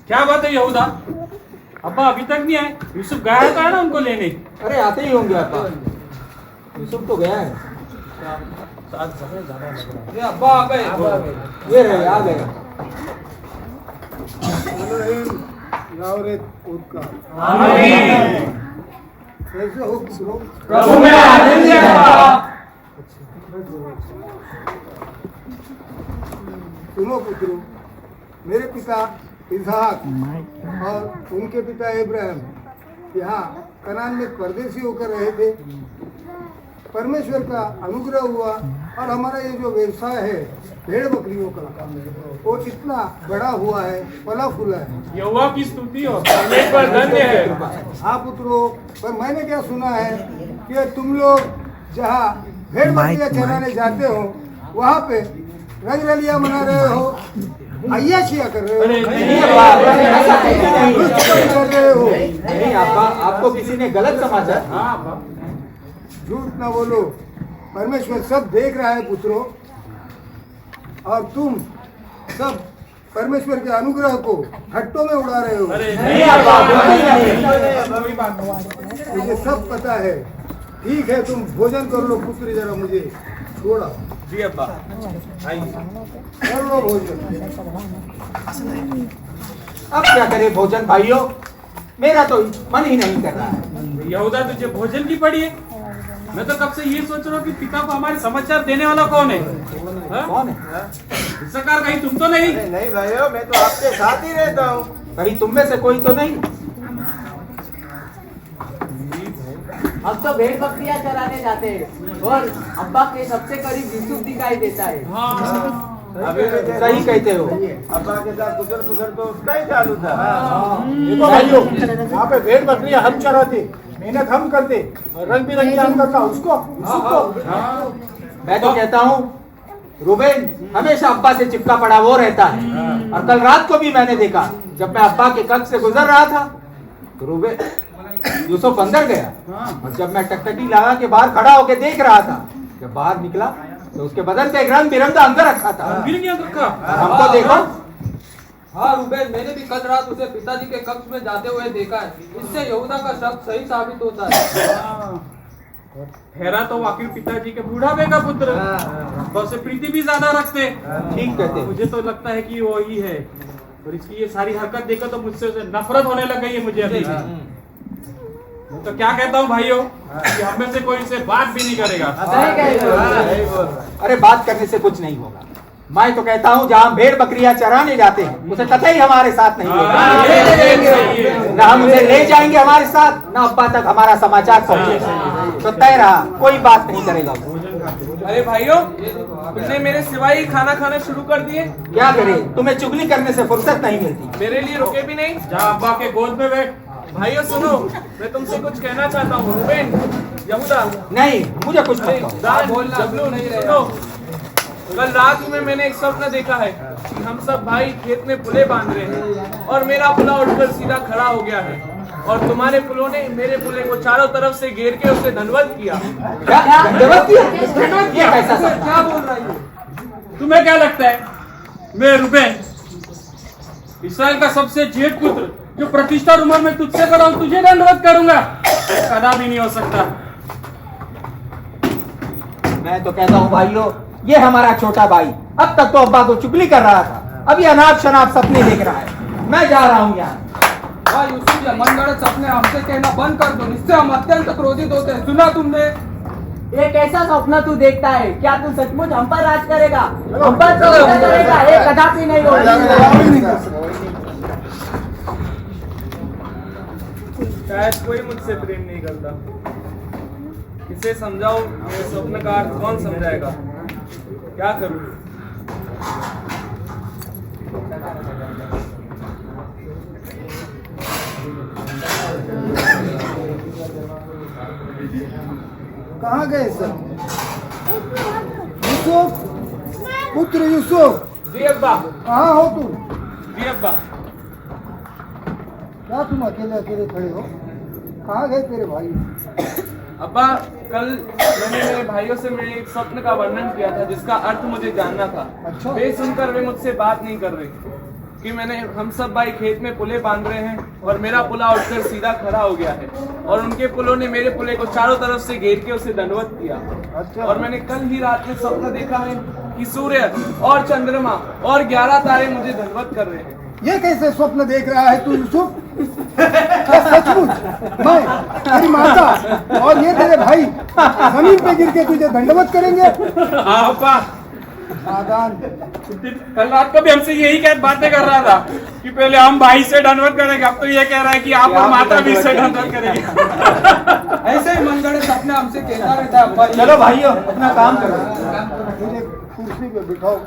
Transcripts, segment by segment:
क्या बात है यहूदा? अब्बा अभी तक नहीं आए। यूसुफ गया है ना उनको लेने? अरे आते ही होंगे अब्बा। यूसुफ तो गया है। ये अब्बा आ गए। ये रहे, आ गए। कैसे हो पुत्रों? प्रभु में आनंद है अब्बा। सुनो पुत्रों, मेरे पिता इसहाक और उनके पिता इब्राहिम यहाँ कनान में परदेसी होकर रहे थे। परमेश्वर का अनुग्रह हुआ और हमारा ये जो व्यवसाय है भेड़ बकरियों का, वो इतना बड़ा हुआ है, फला फूला है। यहोवा की स्तुति हो, परमेश्वर धन्य है। हाँ पुत्रों, पर मैंने क्या सुना है कि तुम लोग जहाँ भेड़ बकरियाँ चराने जाते हो वहाँ पे रंग रलिया मना रहे हो, अय्याशिया कर रहे हो। नहीं अब्बा, ऐसा कर रहे हो। नहीं अब्बा, आपको किसी ने गलत समझा। हाँ अब्बा। झूठ ना बोलो, परमेश्वर सब देख रहा है पुत्रों, और तुम सब परमेश्वर के अनुग्रह को हट्टों में उड़ा रहे हो। अरे नहीं अब्बा, मुझे सब पता है। ठीक है, तुम भोजन कर लो पुत्री, जरा मुझे छोड़ा। जी अब्बा, आइए कर लो भोजन। अब क्या करे भोजन भाइयों, मेरा तो मन ही नहीं कर रहा है। यहूदा तुझे भोजन की पड़ी है? मैं तो कब से ये सोच रहा हूँ कि पिता को हमारे समाचार देने वाला कौन है? हाँ? कौन है? सरकार कहीं तुम तो नहीं? नहीं भाइयों, मैं तो आपके साथ ही रहता हूँ। कहीं तुम में से कोई तो नहीं? हम तो भेड़ बकरियां चराने जाते हैं और अब्बा के सबसे करीब यूसुफ दिखाई देता है। हाँ। सही कहते हो। अब्बा के साथ गुजर तो उसका ही चालू था। देखो भाइयों, यहाँ पे भेड़ बकरियाँ हम चराते, मेहनत हम करते, और रंग बिरंगी हम करता उसको। मैं तो कहता हूँ रूबेन हमेशा अब्बा से चिपका पड़ा वो रहता है। और कल रात को भी मैंने देखा, जब मैं अब्बा के कक्ष से गुजर रहा था तो रूबेन यूसुफ अंदर गया, और जब मैं टकटकी लगा के बाहर खड़ा होके देख रहा था, जब बाहर निकला तो उसके बदन पे एक रंग बिरंगा अंदर रखा था। गिर गया रखा। हमको देखो। हाँ रूबेन, मैंने भी कल रात उसे पिताजी के कक्ष में जाते हुए देखा है। इससे यहूदा का शक सही साबित होता है। ठहरा तो आखिर पिताजी के बूढ़ापे का पुत्र, अब्बा से प्रीति भी ज्यादा रखते। ठीक कहते। मुझे तो लगता है कि वो ही है, और इसकी ये सारी हरकत देखकर तो मुझसे उसे नफरत होने लग गई है मुझे अभी। मैं तो क्या कहता हूँ भाइयों कि हम में से कोई इसे बात भी नहीं करेगा। अरे बात करने से कुछ नहीं होगा। मैं तो कहता हूँ जहाँ भेड़ बकरियां चराने जाते हैं उसे कतई हमारे साथ नहीं लेगा। ना हम उसे ले जाएंगे हमारे साथ, ना अब्बा तक हमारा समाचार पहुँचेगा। तो तय रहा, कोई बात नहीं करेगा। अरे भाइयों, तुमने मेरे सिवाय ही खाना खाना शुरू कर दिए। क्या करे, तुम्हें चुगली करने से फुर्सत नहीं मिलती। मेरे लिए रुके भी नहीं। जा अब्बा के गोद में बैठ। भाइयों सुनो, मैं तुमसे कुछ कहना चाहता हूँ। रूबेन, यहूदा, नहीं, मुझे कुछ मत कहो। दान, जबलून, सुनो। कल रात में मैंने एक स्वप्न देखा है कि हम सब भाई खेत में पुले बांध रहे हैं और मेरा पुला उठकर सीधा खड़ा हो गया है, और तुम्हारे पुलों ने मेरे पुले को चारों तरफ से घेर के उसे धन्यवाद किया। क्या धन्यवाद किया? ये कैसा सपना? क्या बोल रहा है? तुम्हें क्या लगता है मैं रूबेन, इसराइल का सबसे जेठ पुत्र, जो प्रतिष्ठा रूमर में तुझसे बड़ा हूं, तुझे दंडवत करूंगा? कदा भी नहीं हो सकता। मैं तो कहता हूँ भाइयों, ये हमारा छोटा भाई अब तक तो अब्बा को चुगली कर रहा था, अभी अनाप शनाप सपने देख रहा है। मैं जा रहा हूँ यहाँ। हाँ यूसुफ, ये मनगढ़ंत सपने हमसे कहना बंद कर दो, इससे हम अत्यंत क्रोधित होते हैं। सुना तुमने? ये कैसा सपना तू देखता है? क्या तू सचमुच हम पर राज करेगा? हम पर तो राज करेगा, ये कदापि नहीं होगा। शायद कोई मुझसे प्रेम नहीं करता। इसे समझाओ, मेरे स्वप्न का अर्थ कौन समझाएगा? क्या करूं? कहाँ गए सब? यूसुफ, पुत्र यूसुफ, जी अब्बा। कहाँ हो तुम? जी अब्बा। क्या तुम अकेले अकेले खड़े हो? कहाँ गए तेरे भाई? अब्बा, कल मैंने मेरे भाइयों से मेरे एक स्वप्न का वर्णन किया था जिसका अर्थ मुझे जानना था। अच्छा। वे सुनकर वे मुझसे बात नहीं कर रहे। कि हम सब भाई खेत में पुले बांध रहे हैं और मेरा पुला उठकर सीधा खड़ा हो गया है और उनके पुलों ने मेरे पुले को चारों तरफ से घेर के उसे दंडवत किया। और मैंने कल ही रात में सपना देखा है कि सूर्य और चंद्रमा और 11 तारे मुझे दंडवत कर रहे हैं। ये कैसे स्वप्न देख रहा है तू यूसुफ? क्या सचमुच मैं, तेरी माता और ये तेरे भाई जमीन पे गिर के तुझे दंडवत करेंगे? हाँ अब्बा, नादान। कल रात को भी हमसे यही कह बातें कर रहा था कि पहले हम भाई से दंडवत करेंगे, अब तो ये कह रहा है कि आप और माता भी इससे दंडवत करेंगे। ऐसे ही मनगढ़े सपने हमसे कहता रहता है अब्बा। चलो भाइयों अपना काम करो। मुझे कुर्सी पे बिठाओ।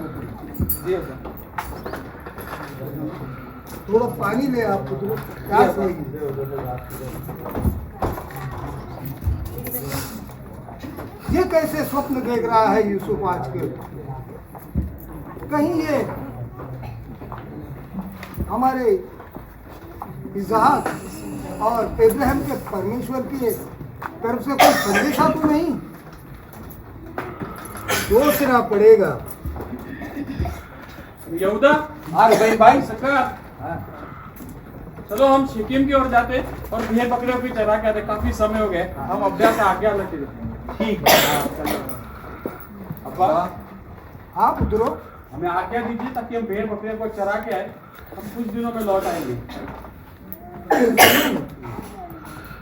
थोड़ा पानी ले आप पुत्र, प्यास लगी। ये कैसे स्वप्न देख रहा है यूसुफ आजकल? कहीं ये हमारे इसहाक और इब्राहिम के परमेश्वर की तरफ से कोई संदेशा तो नहीं? सोचना पड़ेगा। यहूदा, रुबैन भाई सरकार, चलो हम शिकीम की ओर जाते और भेड़ बकरियों की चरा के आते। काफी समय हो गए, हम अभ्यास आज्ञा लेते। ठीक है। अब्बा, हाँ पुत्रो, हमें आज्ञा दीजिए ताकि हम भेड़ बकरियों को चरा के आए। हम कुछ दिनों में लौट आएंगे।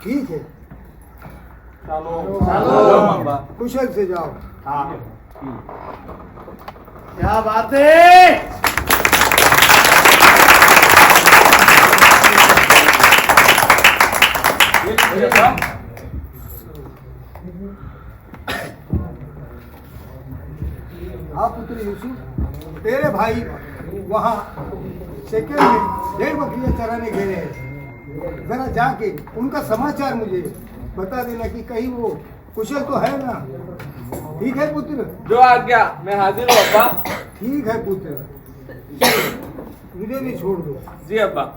ठीक है, चलो कुशल से जाओ। हाँ। क्या बात है? हाँ पुत्र यूसुफ, तेरे भाई वहाँ शेकेम में भेड़ बकरियां चराने गए हैं। जरा जाके उनका समाचार मुझे बता देना कि कहीं वो कुशल तो है ना। ठीक है पुत्र? जो आज्ञा, मैं हाजिर हूँ अब्बा। ठीक है पुत्र, मुझे भी छोड़ दो। जी अब्बा।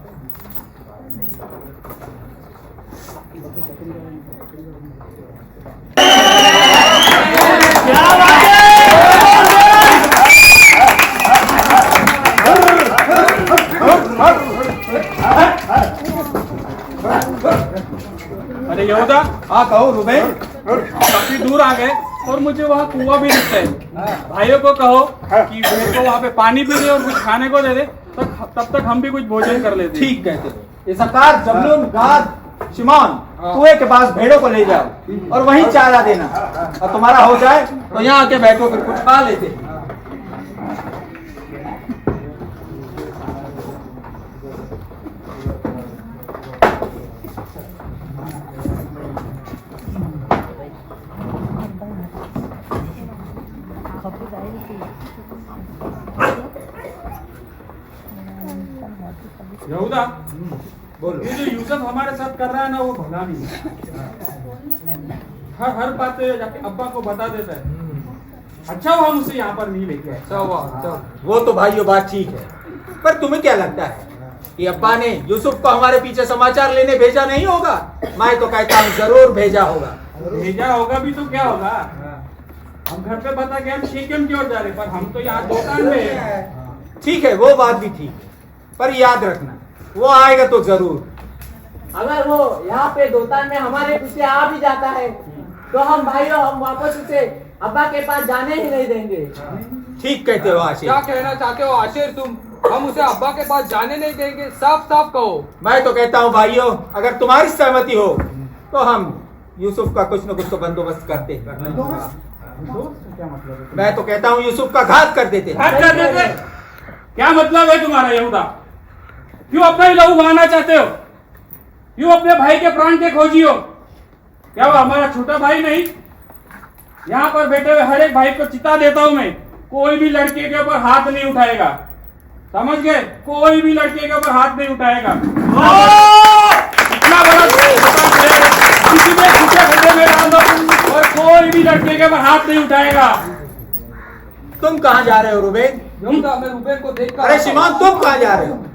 अरे यहूदा, हाँ कहो रुबैन। काफी दूर आ गए और मुझे वहाँ कुआं भी दिखता है। भाइयों को कहो कि भेड़ को वहाँ पे पानी भी दे और कुछ खाने को दे दे, तब तक हम भी कुछ भोजन कर लेते। ठीक कहते हो। इसहाक, जबूलून, गाद, शिमोन कुएं के पास भेड़ों को ले जाओ और वहीं चारा देना। और तुम्हारा हो जाए तो यहाँ आके बैठो, फिर कुछ खा लेते। यहूदा, बोलो। ये जो यूसुफ हमारे साथ कर रहा है ना, वो भला नहीं है। हर बात पे जाके अब्बा को बता देता है। अच्छा वो हम उसे यहाँ पर नहीं लेके आए। वो तो भाइयों बात ठीक है, पर तुम्हें क्या लगता है कि अब्बा ने यूसुफ को हमारे पीछे समाचार लेने भेजा नहीं होगा? मैं तो कहता हूँ जरूर भेजा होगा। भेजा होगा भी तो क्या होगा? हम घर पे बता के हम शेकेम की ओर जा रहे, पर हम तो यहाँ दुकान में हैं। ठीक है, वो बात भी ठीक है, पर याद रखना वो आएगा तो जरूर। अगर वो यहाँ पे दोतान में हमारे पीछे आ भी जाता है तो हम भाइयों हम वापस उसे अब्बा के पास जाने ही नहीं देंगे। ठीक कहते हो आशिर। क्या कहना चाहते हो आशिर तुम? हम उसे अब्बा के पास जाने नहीं देंगे, साफ साफ कहो। मैं तो कहता हूँ भाइयों, अगर तुम्हारी सहमति हो तो हम यूसुफ का कुछ न कुछ तो बंदोबस्त करते हैं। क्या मतलब है? मैं तो कहता हूँ यूसुफ का घात कर देते। घात कर देते? क्या मतलब है तुम्हारा यहूदा? क्यों अपना ही लहू बहाना चाहते हो? क्यों अपने भाई के प्राण के खोजी हो? क्या वो हमारा छोटा भाई नहीं? यहाँ पर बैठे हुए हर एक भाई को चिता देता हूं मैं, कोई भी लड़के के ऊपर हाथ नहीं उठाएगा। समझ गए? कोई भी लड़के के ऊपर हाथ नहीं उठाएगा। इतना बड़ा किसी में छुपे खड्डे में डाल दो और कोई भी लड़के के ऊपर हाथ नहीं उठाएगा। तुम कहाँ जा रहे हो रुबेन? मैं रुबेन को देखकर। अरे शिमोन, तुम कहाँ जा रहे हो?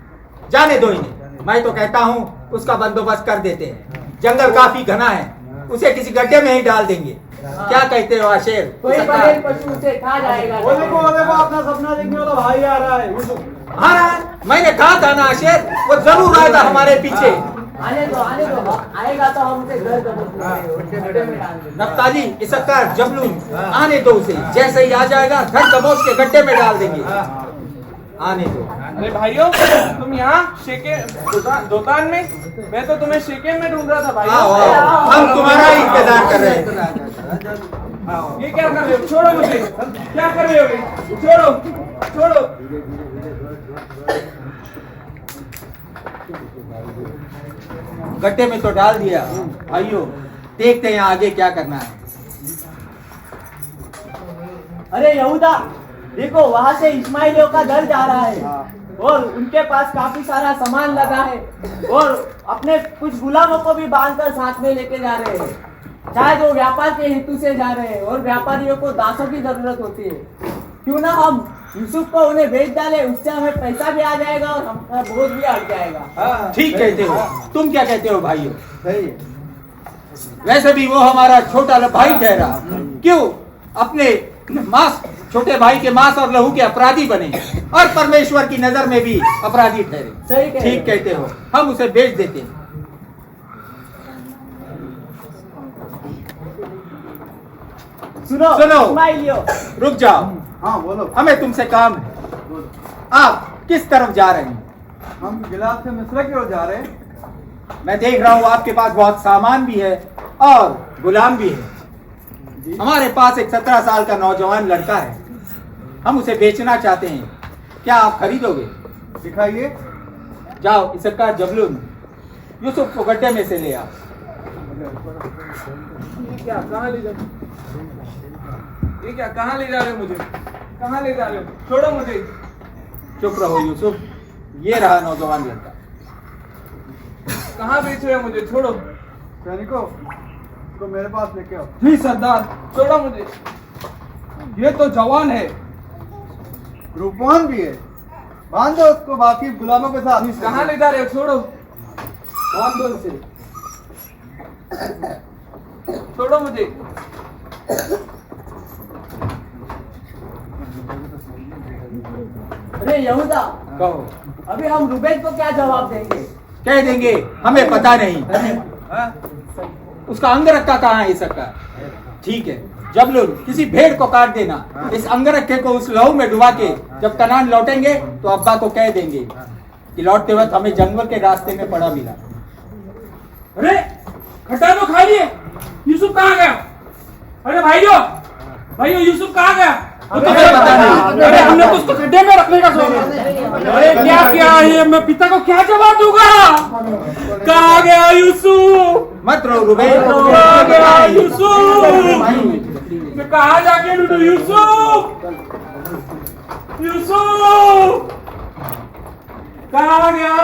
जाने दो इन्हें। मैं तो कहता हूँ उसका बंदोबस्त कर देते हैं। जंगल काफी घना है, उसे किसी गड्ढे में ही डाल देंगे। क्या कहते हो आशेर? कोई बड़े पशु उसे खा जाएगा। वो देखो अपना सपना देखने वाला भाई आ रहा है। आ रहा है? मैंने कहा था ना आशिर, वो जरूर आएगा हमारे पीछे। आने दो आएगा तो हम उसे घर गड्ढे में डाल देंगे। नफ्ताली, इसक्कर, जबलून, आने दो उसे। जैसे ही आ जाएगा धन दबोच के गड्ढे में डाल देंगे। आने दो। अरे भाइयों, तुम यहाँ शेके दोतान में, मैं तो तुम्हें शेकेन में ढूंढ रहा था भाई। आओ, आओ, हम तुम्हारा ही इंतजार कर रहे हैं। ये क्या कर रहे हो? छोड़ो मुझे। क्या कर रहे हो ये? छोड़ो। गड्ढे में तो डाल दिया। भाइयों, देखते हैं आगे क्या करना है। अरे यहूदा, देखो वहाँ से इस्माइलियों का दल जा रहा है और उनके पास काफी सारा सामान लगा है और अपने कुछ गुलामों को भी बांधकर साथ में लेके जा रहे हैं। शायद वो व्यापार के हेतु से जा रहे हैं और व्यापारियों को दासों की जरूरत होती है। क्यों ना हम यूसुफ को उन्हें बेच डाले, उससे हमें पैसा भी आ जाएगा और हमारा बोझ भी हट जाएगा। ठीक कहते हो। तुम क्या कहते हो भाइयों? वैसे भी वो हमारा छोटा भाई ठहरा, क्यों अपने मांस, छोटे भाई के मांस और लहू के अपराधी बने और परमेश्वर की नजर में भी अपराधी ठहरे। सही कह रहे ठीक कहते हो, हम उसे बेच देते हैं। सुनो इस्माइलियों, रुक जाओ। हाँ बोलो। हमें तुमसे काम है। आप किस तरफ जा रहे हैं? हम गिलास से मिस्र की ओर जा रहे हैं। मैं देख रहा हूँ आपके पास बहुत सामान भी है और गुलाम भी है। हमारे पास एक 17 साल का नौजवान लड़का है, हम उसे बेचना चाहते हैं। क्या आप खरीदोगे? दिखाइए। जाओ इसक्कर, जबलून, यूसुफ को गड्ढे में से ले आओ। क्या कहाँ ले जा ये क्या कहाँ ले जा रहे हो मुझे? कहाँ ले जा रहे हो? छोड़ो मुझे। चुप रहो यूसुफ, ये रहा नौजवान लड़का। कहाँ बेच रहे हो मुझे? छोड़ो। सैनिकों, इसको मेरे पास लेके आओ। जी सरदार, छोड़ो मुझे। ये तो जवान है, रूपवान भी है। बांध दो उसको बाकी गुलामों के साथ। कहाँ ले जा रहे हो? छोड़ो। बांध दो उसे। छोड़ो मुझे। अरे यहूदा, कहो। अभी हम रुबेन को क्या जवाब देंगे? कह देंगे हमें पता नहीं। उसका अंगरखा कहाँ है इसका? ठीक है, जबलून, किसी भेड़ को काट देना। इस अंगरखे को उस लहू में डुबा के जब कनान लौटेंगे तो अब्बा को कह देंगे कि लौटते वक्त हमें जंगल के रास्ते में पड़ा मिला। अरे खड्डा तो खाली है, यूसुफ कहाँ गया? अरे भाइयों यूसुफ कहाँ गया? हमें पता नहीं। अरे हमने तो उसको खड्डे में रखने का सोचा। अरे क्या है, मैं पिता को क्या जवाब दूंगा? कहाँ गया यूसुफ? मत रो रुबेन। कहाँ गया यूसुफ? मैं कहाँ जाके ढूंढूं यूसुफ? यूसुफ कहाँ गया?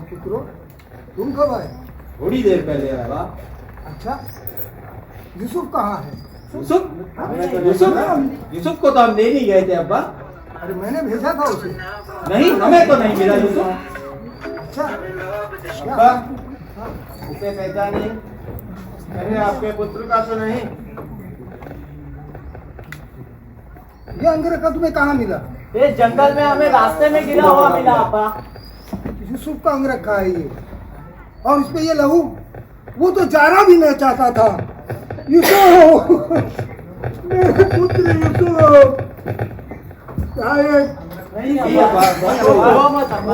पुत्रों, तुम कब आए? थोड़ी देर पहले आया। अच्छा, यूसुफ कहाँ है? यूसुफ को तो हम ले नहीं गए थे अब्बा। अरे मैंने भेजा था उसे। नहीं, हमें तो नहीं मिला यूसुफ। अच्छा, अब्बा, उसे पहचानिए। अरे आपके पुत्र का तो नहीं। ये अंगरखा तुम्हें कहाँ मिला? ये जंगल में हमें रास्ते में गिरा हुआ मिला अब्बा। यूसुफ का अंगरखा है ये, और इस पे ये लहू। वो तो जाना भी नहीं चाहता था। यूसुफ, मेरे पुत्र यूसुफ, शायद नहीं अब्बा,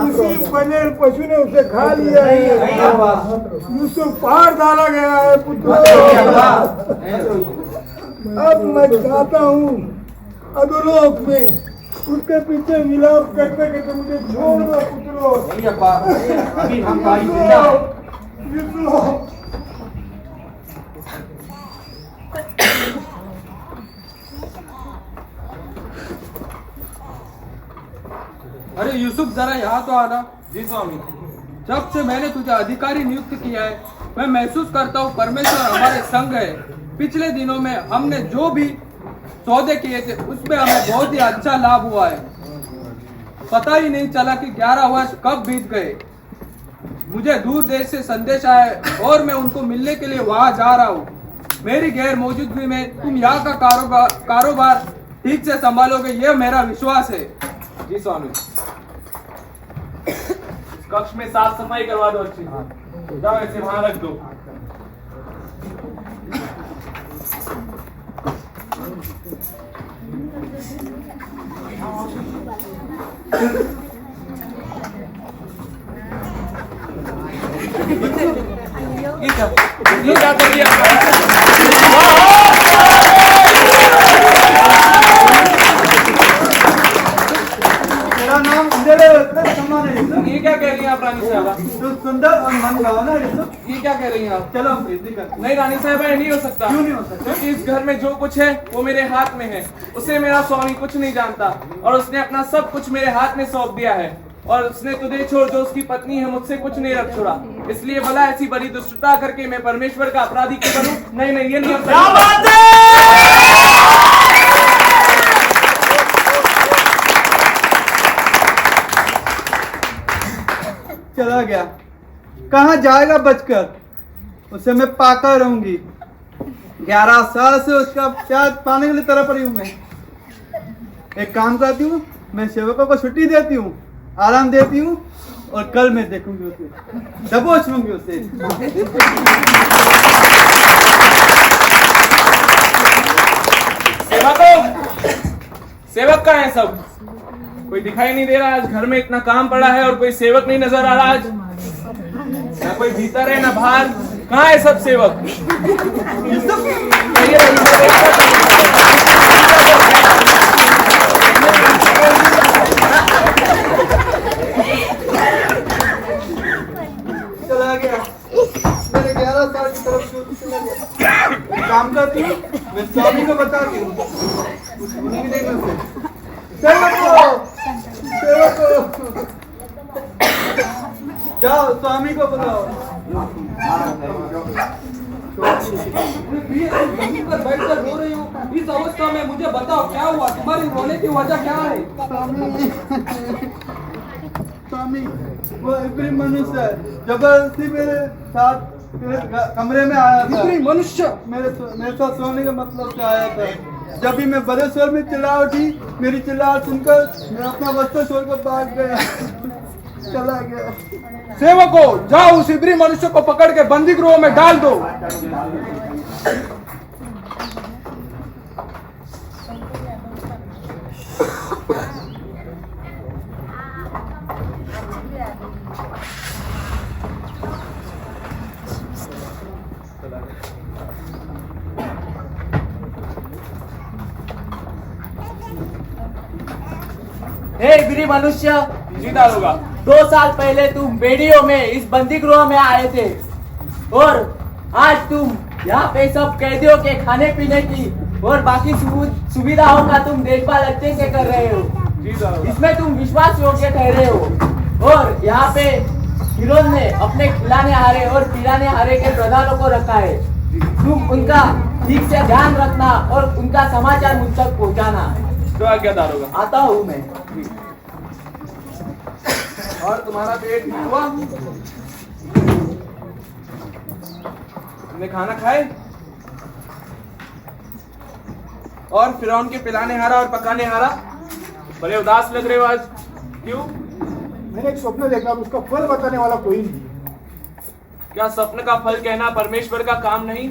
उसी बने पशु ने उसे खा लिया है। यूसुफ पार डाला गया है पुत्र। अब मैं चाहता हूँ अधोलोक में उसके पीछे मिलाप करते करते मुझे छोड़ दो पुत्रों। नहीं अब्बा, अभी हम भाई जिंदा हैं। यूसुफ, अरे यूसुफ जरा यहाँ तो आना। जी स्वामी। जब से मैंने तुझे अधिकारी नियुक्त किया है, मैं महसूस करता हूँ परमेश्वर हमारे संग है। पिछले दिनों में हमने जो भी सौदे किए थे उसमें हमें बहुत ही अच्छा लाभ हुआ है। पता ही नहीं चला कि 11 वर्ष कब बीत गए। मुझे दूर देश से संदेश आया है और मैं उनको मिलने के लिए वहां जा रहा हूँ। मेरी गैर मौजूदगी में तुम यहाँ का कारोबार ठीक से संभालोगे, यह मेरा विश्वास है। जी स्वामी। कक्ष में साफ सफाई करवा दो अच्छी से। जाओ ऐसे वहां रख दो। ये क्या कर दिया? मेरा नाम इंद्र है, सम्मान है यूसुफ। ये क्या कह रही हैं आप रानी साहबा? तो सुंदर और मनभावना है यूसुफ। ये क्या कह रही हैं आप? चलो हम बेइज्जती करते हैं। नहीं रानी साहबा, ये नहीं हो सकता। क्यों नहीं हो सकता? क्योंकि इस घर में जो कुछ है वो मेरे हाथ में है। उसे मेरा स्वामी कुछ नहीं जानता और उसने अपना सब कुछ मेरे हाथ में सौंप दिया है। और उसने तुझे छोड़ जो उसकी पत्नी है मुझसे कुछ नहीं रख छोड़ा। इसलिए भला ऐसी बड़ी दुष्टता करके मैं परमेश्वर का अपराधी क्यों बनूं? नहीं नहीं, ये नहीं हो सकता। चला गया, कहाँ जाएगा बचकर? उसे मैं पाकर रहूंगी। 11 साल से उसका प्याज पाने के लिए तरफ पड़ी हूँ मैं। एक काम करती हूँ, मैं सेवकों को छुट्टी देती हूँ, आराम देती हूँ और कल मैं देखूंगी उसे, दबोच लूंगी उसे। सेवक कहाँ है सब? कोई दिखाई नहीं दे रहा। आज घर में इतना काम पड़ा है और कोई सेवक नहीं नजर आ रहा। आज ना कोई भीतर है ना बाहर। कहाँ है सब सेवक? चला गया, मेरे 11 साल की तरफ से चला गया। मैं काम करती हूँ, मैं स्वामी को बताती हूँ, कुछ होने की नहीं मुझसे। सेवको, जाओ स्वामी को बुलाओ। पर बैठकर रो रही हूँ। इस अवस्था में मुझे बताओ क्या हुआ? तुम्हारी रोने की वजह क्या है? स्वामी, वो इब्री मनुष्य है, जबरदस्ती मेरे साथ मेरे कमरे में आया था। इब्री मनुष्य मेरे साथ सोने का मतलब से आया था। जब भी मैं बड़े स्वर में चिल्ला उठी, मेरी चिल्लाहट सुनकर मैं अपना वस्त्र छोड़कर भाग गया, चला गया। सेवको, जाओ उस इब्री मनुष्य को पकड़ के बंदी गृह में डाल दो। हे इब्री मनुष्य, जी दारोगा। 2 साल पहले तुम बेड़ियों में इस बंदी गृह में आए थे और आज तुम यहाँ पे सब कैदियों के खाने पीने की और बाकी सुविधाओं का तुम देखभाल अच्छे से कर रहे हो। जी दारोगा। इसमें तुम विश्वास योग्य ठहरे हो। और यहाँ पे फिरौन ने अपने खिलाने हारे और पिलाने हारे के प्रधानों को रखा है। तुम उनका ठीक से ध्यान रखना और उनका समाचार मुझ तक पहुँचाना। तो आज्ञा दारोगा। आता हूँ मैं। और तुम्हारा पेट ठीक हुआ? तुमने खाना खाए? और फिरौन के पिलाने हारा और पकाने हारा? बड़े उदास लग रहे हो आज, क्यों? मैंने एक स्वप्न देखा, उसका फल बताने वाला कोई नहीं। क्या स्वप्न का फल कहना परमेश्वर का काम नहीं?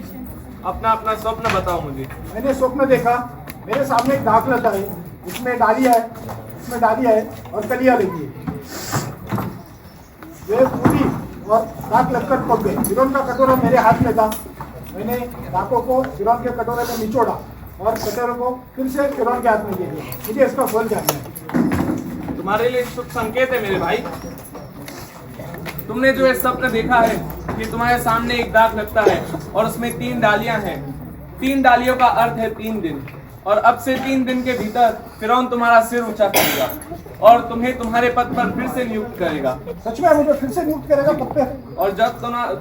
अपना अपना स्वप्न बताओ मुझे। मैंने स्वप्न देखा, मेरे सामने एक दाख लता है, इसमें डालियां है और कलियां लगी है। वे पूरी और दाख लगकर पक गए। फिरौन का कटोरा मेरे हाथ में था। मैंने दाखों को फिरौन के कटोरे में निचोड़ा और कटोरे को फिर से फिरौन के हाथ में दे दिया। मुझे इसका फल जानना है। तुम्हारे लिए शुभ संकेत है मेरे भाई। तुमने जो ये स्वप्न देखा है कि तुम्हारे सामने एक दाग लगता है और उसमें 3 डालियां हैं। 3 डालियों का अर्थ है 3 दिन। और अब से 3 दिन के भीतर फिरौन तुम्हारा सिर ऊंचा करेगा और तुम्हें तुम्हारे पद पर फिर से नियुक्त करेगा। सच में मुझे फिर से नियुक्त करेगा पक्का? और जब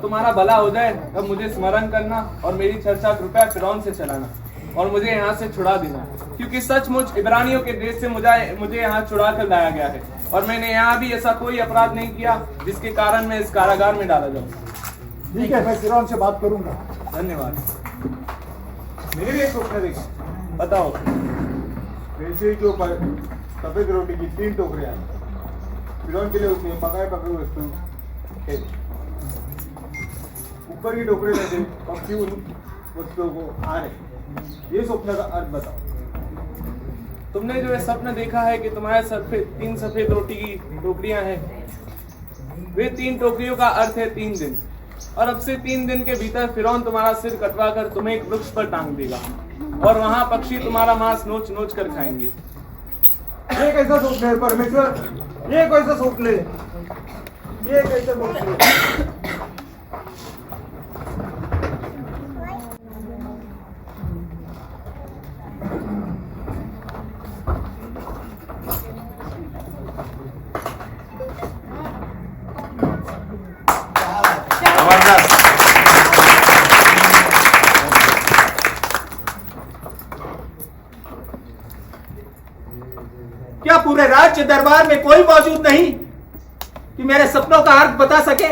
तुम्हारा भला हो जाए तब मुझे स्मरण करना और मेरी चर्चा कृपया फिरौन से चलाना और मुझे यहाँ से छुड़ा देना, क्योंकि सचमुच इब्रानियों के देश से मुझे यहाँ छुड़ा कर लाया गया है और मैंने यहाँ भी ऐसा कोई अपराध नहीं किया जिसके कारण मैं इस कारागार में डाला जाऊँ। ठीक है, मैं फिरौन से बात करूंगा। धन्यवाद। मेरे भी एक स्वप्न देखा। बताओ। वैसे के ऊपर सफेद रोटी की 3 टोकरियां फिरौन के लिए उसने पकाए वस्तु थे। ऊपर की टोकरी में से पक्षी उन वस्तुओं को आ रहे। ये स्वप्न का अर्थ बताओ। तुमने जो ये स्वप्न देखा है कि तुम्हारे सर पे 3 सफेद रोटी की टोकरियां हैं, वे 3 टोकरियों का अर्थ है 3 दिन। और अब से 3 दिन के भीतर फिरौन तुम्हारा सिर कटवा कर तुम्हें एक वृक्ष पर टांग देगा और वहां पक्षी तुम्हारा मांस नोच नोच कर खाएंगे। ये कैसा स्वप्न है परमेश्वर? ये कैसा स्वप्न है? ये कैसा स्वप्न है? क्या पूरे राज्य दरबार में कोई मौजूद नहीं कि मेरे सपनों का अर्थ बता सके?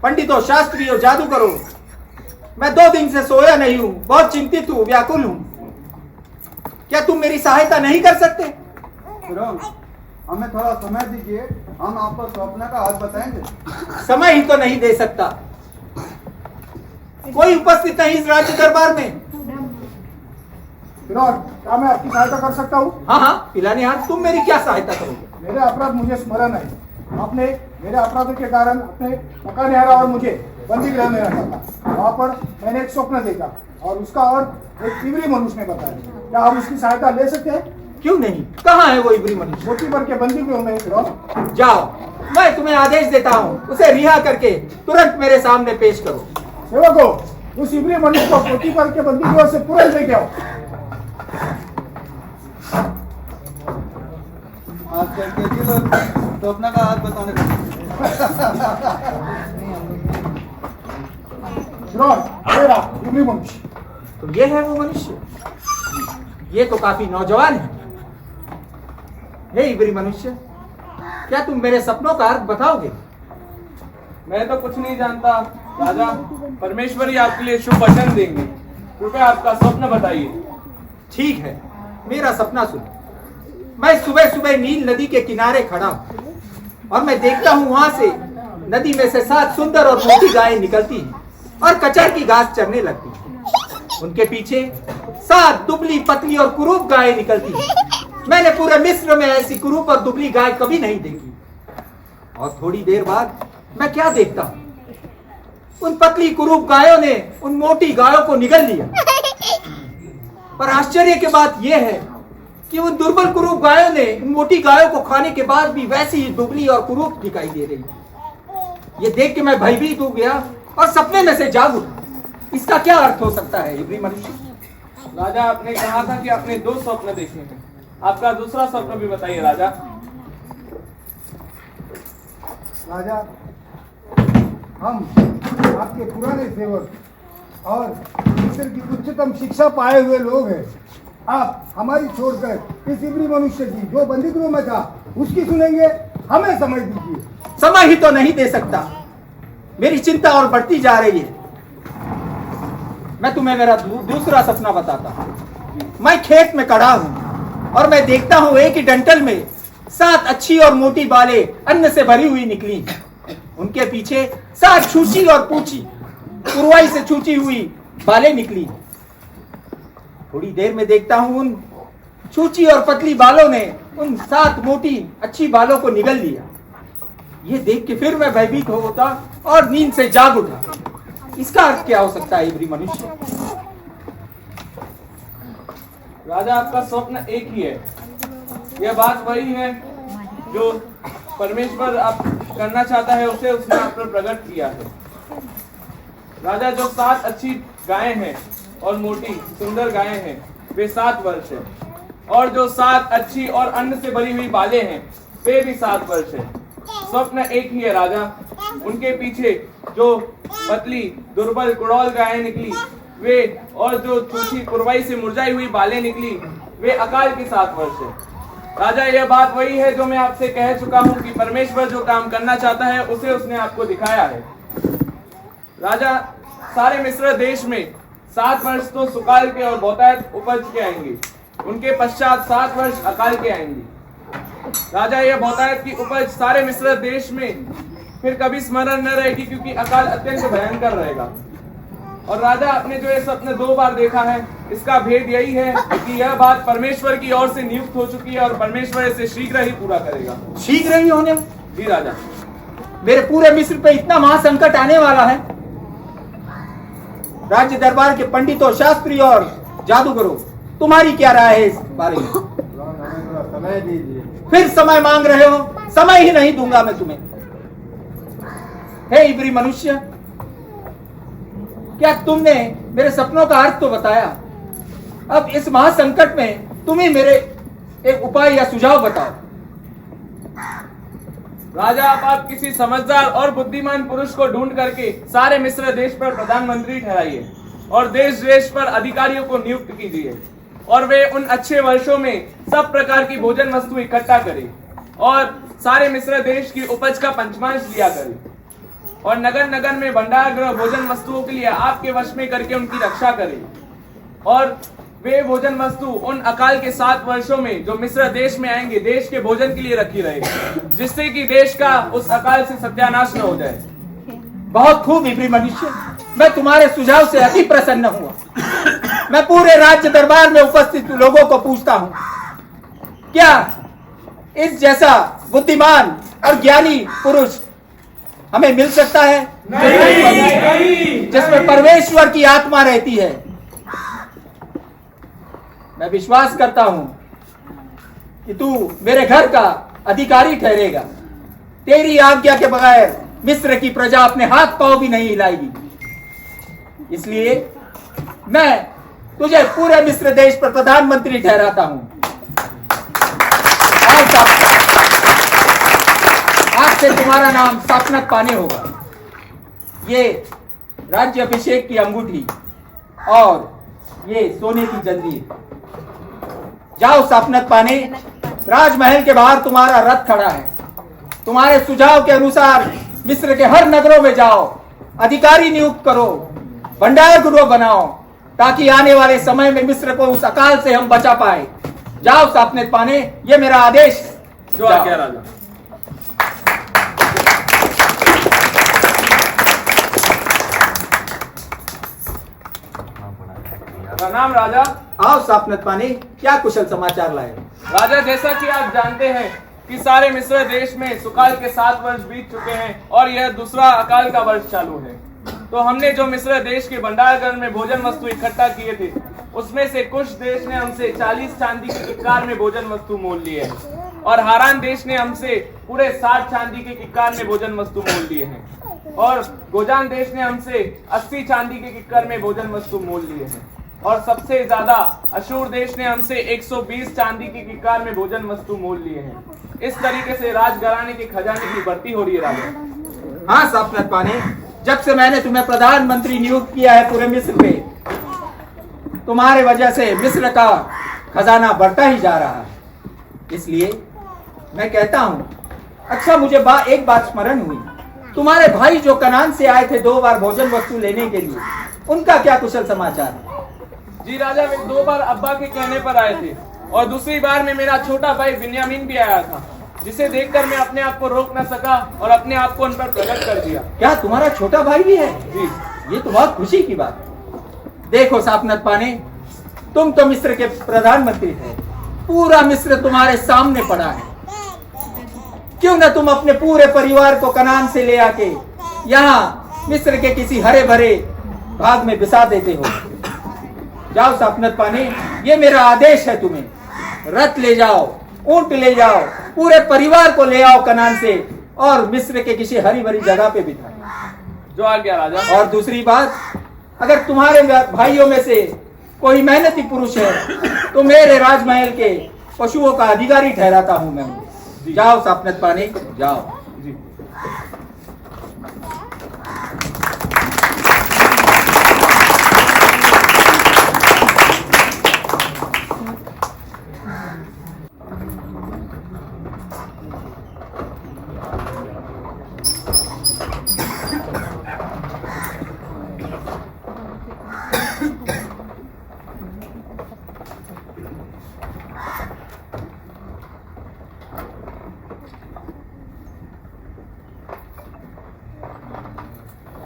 पंडितों, शास्त्रियों, जादूगरों, मैं 2 दिन से सोया नहीं हूं, बहुत चिंतित हूं, व्याकुल हूं। क्या तुम मेरी सहायता नहीं कर सकते? फिरौन, हमें थोड़ा समय दीजिए, हम आपको स्वप्न का अर्थ बताएंगे। समय ही तो नहीं दे सकता। कोई उपस्थित नहीं इस राज्य दरबार में। फिरौन, क्या मैं आपकी सहायता कर सकता हूँ? हाँ हाँ, पिलाने हाथ, तुम मेरी क्या सहायता करोगे? मेरे अपराध मुझे स्मरण है। आपने मेरे अपराधों के कारण अपने पकानेहारा और मुझे बंदी गृह में रखा था। वहाँ पर मैंने एक स्वप्न देखा और उसका अर्थ एक इब्री मनुष्य ने बताया। क्या हम उसकी सहायता ले सकते हैं? क्यों नहीं? कहाँ है वो इब्री मनुष्य? मोती भर के बंदी गृह में। फिरौन, जाओ, मैं तुम्हें आदेश देता हूँ, उसे रिहा करके तुरंत मेरे सामने पेश करो। सेवको, उस इब्री मनुष्य को मोती भर के बंदी गृह से तुरंत लेके आओ। आज करके स्वप्न का अर्थ बताने का। फिरौन, ये रहा इब्री मनुष्य। तो ये है वो मनुष्य? ये तो काफी नौजवान है। हे इब्री मनुष्य, क्या तुम मेरे सपनों का अर्थ बताओगे? मैं तो कुछ नहीं जानता राजा, परमेश्वर ही आपके लिए शुभ वचन देंगे। कृपया आपका स्वप्न बताइए। ठीक है, मेरा सपना सुनो। मैं सुबह सुबह नील नदी के किनारे खड़ा हूँ और मैं देखता हूँ वहां से नदी में से 7 सुंदर और मोटी गायें निकलती हैं और कचर की घास चरने लगती हैं। उनके पीछे 7 दुबली, पतली और कुरूप गायें निकलती हैं। मैंने पूरे मिस्र में ऐसी कुरूप और दुबली गाय कभी नहीं देखी। और थोड़ी देर बाद मैं क्या देखता हूँ, उन पतली कुरूप गायों ने उन मोटी गायों को निगल लिया। पर आश्चर्य की बात यह है कि उन दुर्बल कुरूप गायों ने उन मोटी गायों को खाने के बाद भी वैसी ही दुबली और कुरूप दिखाई दे रही। ये देख के मैं भयभीत हो गया और सपने में से जाग उठा। इसका क्या अर्थ हो सकता है इब्री मनुष्य? राजा, आपने कहा था कि आपने 2 स्वप्न देखे हैं। आपका दूसरा स्वप्न भी बताइए राजा। राजा, हम आपके पुराने सेवक और ईश्वर की उच्चतम शिक्षा पाए हुए लोग हैं। आप हमारी छोड़कर इस इब्री मनुष्य की जो बंदीगृह में था उसकी सुनेंगे? हमें समझ दीजिए। समय ही तो नहीं दे सकता। मेरी चिंता और बढ़ती जा रही है। मैं तुम्हें मेरा दूसरा सपना बताता हूँ। मैं खेत में खड़ा हूँ और मैं देखता हूँ एक ही डंठल में 7 अच्छी और मोटी बालें अन्न से भरी हुई निकली। उनके पीछे 7 छूची और पूछी, पुरवाई से छूची हुई बालें निकली। थोड़ी देर में देखता हूं उन छूची और पतली बालों ने उन 7 मोटी अच्छी बालों को निगल लिया। ये देख के फिर मैं भयभीत हो होता और नींद से जाग उठा। इसका अर्थ क्या हो सकता है इब्री मनुष्य? राजा, आपका स्वप्न एक ही है। यह बात वही है जो परमेश्वर आप करना चाहता है, उसे उसने आप पर प्रकट किया है। राजा, जो 7 अच्छी गायें हैं और मोटी सुंदर गायें हैं वे 7 वर्ष है, और जो 7 अच्छी और अन्न से भरी हुई बालें हैं वे भी 7 वर्ष है। स्वप्न एक ही है राजा, उनके पीछे जो पतली दुर्बल कुड़ौल गायें निकली वे, और जो चूठी पुरवाई से मुरझाई हुई बालें निकली वे अकाल के 7 वर्ष है। राजा, यह बात वही है जो मैं आपसे कह चुका हूँ कि परमेश्वर जो काम करना चाहता है उसे उसने आपको दिखाया है। राजा, सारे मिस्र देश में 7 वर्ष तो सुकाल के और बहुतायत उपज के आएंगे, उनके पश्चात 7 वर्ष अकाल के आएंगे। राजा, यह बहुतायत की उपज सारे मिस्र देश में फिर कभी स्मरण न रहेगी, क्योंकि अकाल अत्यंत भयंकर रहेगा। और राजा, आपने जो ये स्वप्न 2 बार देखा है इसका भेद यही है कि यह बात परमेश्वर की ओर से नियुक्त हो चुकी है और परमेश्वर इसे शीघ्र ही पूरा करेगा। शीघ्र ही होने? जी राजा। मेरे पूरे मिस्र पे इतना महासंकट आने वाला है। राज्य दरबार के पंडितों, शास्त्री और जादूगरों, तुम्हारी क्या राय है इस बारे में? समय दीजिए। फिर समय मांग रहे हो? समय ही नहीं दूंगा मैं तुम्हें। हे इब्री मनुष्य, क्या तुमने मेरे सपनों का अर्थ तो बताया? अब इस महासंकट में तुम ही मेरे एक उपाय या सुझाव बताओ। राजा, आप किसी समझदार और बुद्धिमान पुरुष को ढूंढ करके सारे मिस्र देश पर प्रधानमंत्री ठहराइए और देश देश पर अधिकारियों को नियुक्त कीजिए, और वे उन अच्छे वर्षों में सब प्रकार की भोजन वस्तु इकट्ठा करें और सारे मिस्र देश की उपज का पंचमांश लिया करें, और नगर नगर में भंडार गृह भोजन वस्तुओं के लिए आपके वश में करके उनकी रक्षा करें, और वे भोजन वस्तु उन अकाल के 7 वर्षों में जो मिस्र देश में आएंगे देश के भोजन के लिए रखी रहे, जिससे कि देश का उस अकाल से सत्यानाश न हो जाए। बहुत खूब इब्री मनुष्य, मैं तुम्हारे सुझाव से अति प्रसन्न हुआ। मैं पूरे राज्य दरबार में उपस्थित लोगों को पूछता हूँ, क्या इस जैसा बुद्धिमान और ज्ञानी पुरुष हमें मिल सकता है? नहीं। जिसमें परमेश्वर की आत्मा रहती है। मैं विश्वास करता हूं कि तू मेरे घर का अधिकारी ठहरेगा। तेरी आज्ञा के बगैर मिस्र की प्रजा अपने हाथ पांव भी नहीं हिलाएगी। इसलिए मैं तुझे पूरे मिस्र देश पर प्रधानमंत्री ठहराता हूं। आज से तुम्हारा नाम सापनत पाने होगा। ये राज्य अभिषेक की अंगूठी और ये सोने की जंजीर। जाओ सापनत पाने, राजमहल के बाहर तुम्हारा रथ खड़ा है। तुम्हारे सुझाव के अनुसार मिस्र के हर नगरों में जाओ, अधिकारी नियुक्त करो, भंडार गृह बनाओ, ताकि आने वाले समय में मिस्र को उस अकाल से हम बचा पाए। जाओ सापनत पाने, ये मेरा आदेश है। जो आज्ञा राजा। प्रणाम राजा। आओ सापनत पाने, क्या कुशल समाचार लाए? राजा, जैसा कि आप जानते हैं कि सारे मिस्र देश में सुकाल के 7 वर्ष बीत चुके हैं और यह दूसरा अकाल का वर्ष चालू है। तो हमने जो मिस्र देश के भंडारगृह में भोजन वस्तु इकट्ठा किए थे, उसमें से कुछ देश ने हमसे 40 चांदी की किक्कार में भोजन वस्तु मोल लिए हैं, और हारान देश ने हमसे पूरे 60 चांदी के किक्कार में भोजन वस्तु मोल लिए हैं, और गोजान देश ने हमसे 80 चांदी के किक्कार में भोजन वस्तु मोल लिए हैं, और सबसे ज्यादा अशूर देश ने हमसे 120 चांदी की किक्कार में भोजन वस्तु मोल लिए हैं। इस तरीके से राजघराने के खजाने की बढ़ती हो रही है राजा। हाँ सापनत पाने, जब से मैंने तुम्हें प्रधानमंत्री नियुक्त किया है पूरे मिस्र पे, तुम्हारे वजह से मिस्र का खजाना बढ़ता ही जा रहा है। इसलिए मैं कहता हूँ, अच्छा मुझे एक बात स्मरण हुई। तुम्हारे भाई जो कनान से आए थे 2 बार भोजन वस्तु लेने के लिए, उनका क्या कुशल समाचार है? जी राजा, वे 2 बार अब्बा के कहने पर आए थे, और दूसरी बार में मेरा छोटा भाई बिन्यामीन भी आया था, जिसे देखकर मैं अपने आप को रोक न सका और अपने आप को उन पर प्रकट कर दिया। क्या तुम्हारा छोटा भाई भी है? जी। ये तो बहुत खुशी की बात है। देखो सापनत पाने, तुम तो मिस्र के प्रधानमंत्री थे, पूरा मिस्र तुम्हारे सामने पड़ा है। क्यों न तुम अपने पूरे परिवार को कनान से ले आके यहाँ मिस्र के किसी हरे भरे भाग में बिसा देते हो। जाओ सापनत पाने, ये मेरा आदेश है तुम्हें। रथ ले जाओ, ऊंट ले जाओ, पूरे परिवार को ले आओ कनान से, और मिस्र के किसी हरी भरी जगह पे बिठाओ। जो आ गया राजा। और दूसरी बात, अगर तुम्हारे भाइयों में से कोई मेहनती पुरुष है तो मेरे राजमहल के पशुओं का अधिकारी ठहराता हूं मैं उन्हें। जाओ सपनत पानी, जाओ।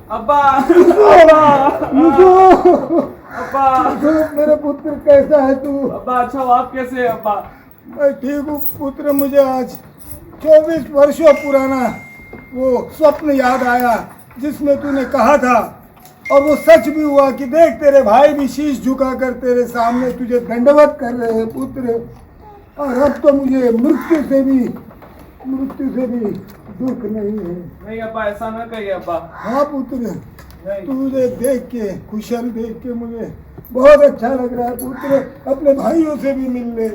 अब्बा अब्बा मेरे पुत्र कैसा है तू? अब्बा अच्छा हो, आप कैसे हैं अब्बा? मैं ठीक हूँ पुत्र। मुझे आज 24 वर्षों पुराना वो स्वप्न याद आया जिसमें तूने कहा था, और वो सच भी हुआ कि देख तेरे भाई भी शीश झुकाकर तेरे सामने तुझे दंडवत कर रहे हैं पुत्र। और अब तो मुझे मृत्यु से भी दुख नहीं है। नहीं अब्बा, ऐसा ना कहिए अब्बा। हाँ पुत्र, तुझे देख के, कुशल देख के मुझे बहुत अच्छा लग रहा है पुत्र। अपने भाइयों से भी मिल ले।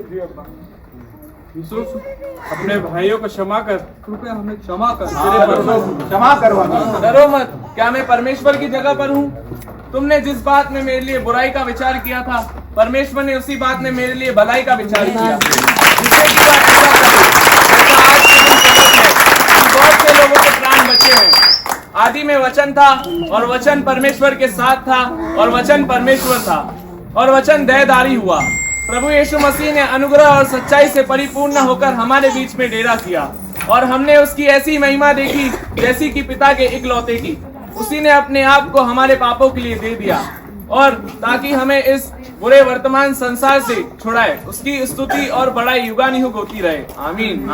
यूसुफ, अपने भाइयों को क्षमा कर, कृपया हमें क्षमा कर। क्षमा करो। डरो मत, क्या मैं परमेश्वर की जगह पर हूँ? तुमने जिस बात में मेरे लिए बुराई का विचार किया था, परमेश्वर ने उसी बात में मेरे लिए भलाई का विचार किया। जिसे की बात क्या करूं? ऐसा आज के दिन प्रकट है कि बहुत से लोगों के प्राण बचे हैं। आदि में वचन था और वचन परमेश्वर के साथ था और वचन परमेश्वर था और वचन देहधारी हुआ। प्रभु यीशु मसीह ने अनुग्रह और सच्चाई से परिपूर्ण होकर हमारे बीच में डेरा किया और हमने उसकी ऐसी महिमा देखी जैसी कि पिता के इकलौते की। उसी ने अपने आप को हमारे पापों के लिए दे दिया और ताकि हमें इस बुरे वर्तमान संसार से छुड़ाए। उसकी स्तुति और बड़ाई युगानुयुग होती रहे। आमीन।